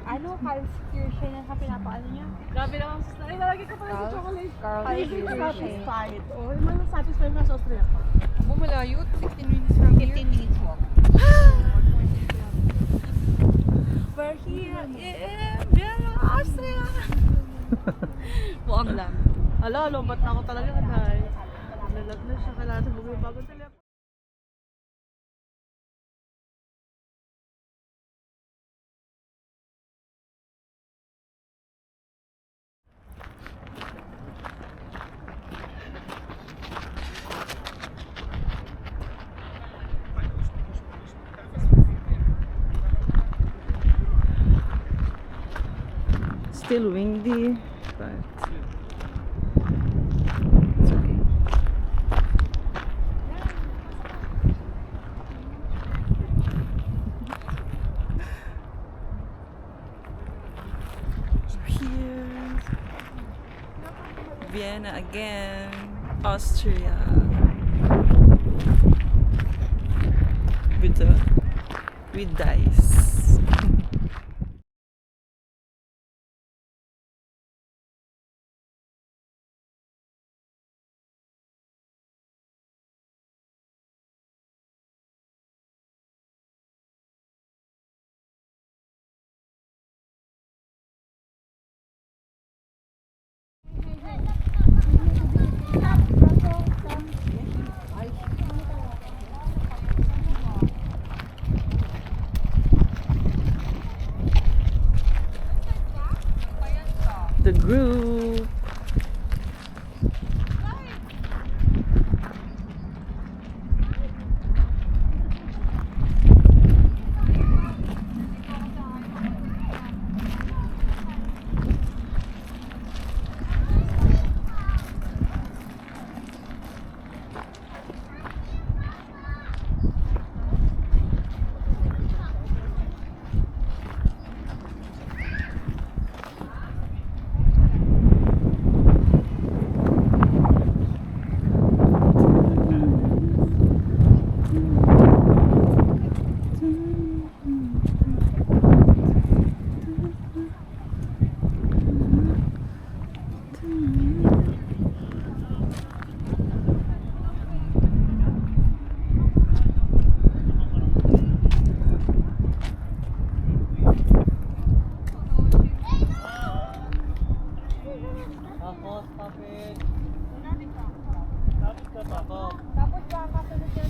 Ano? Carl's Kirschen yan sa pinapaano niya? Grabe naman sa Austria. Ay, nalagay ka pala sa chocolate. Carl's Kirschen. Satisfied. Oh, yung mga satisfied na sa Austria. Abo malayo, 16 minutes from here. 15 minutes walk. We're here in Vienna, Austria. Buang lang. Hala, lombat na ako talaga, guys. Lalag na siya. Kailangan sa bumili bagong telepono. Still windy, but it's okay. Here, Vienna again, Austria. Bitte, with dice. The group. Tapos ba kasunod yan?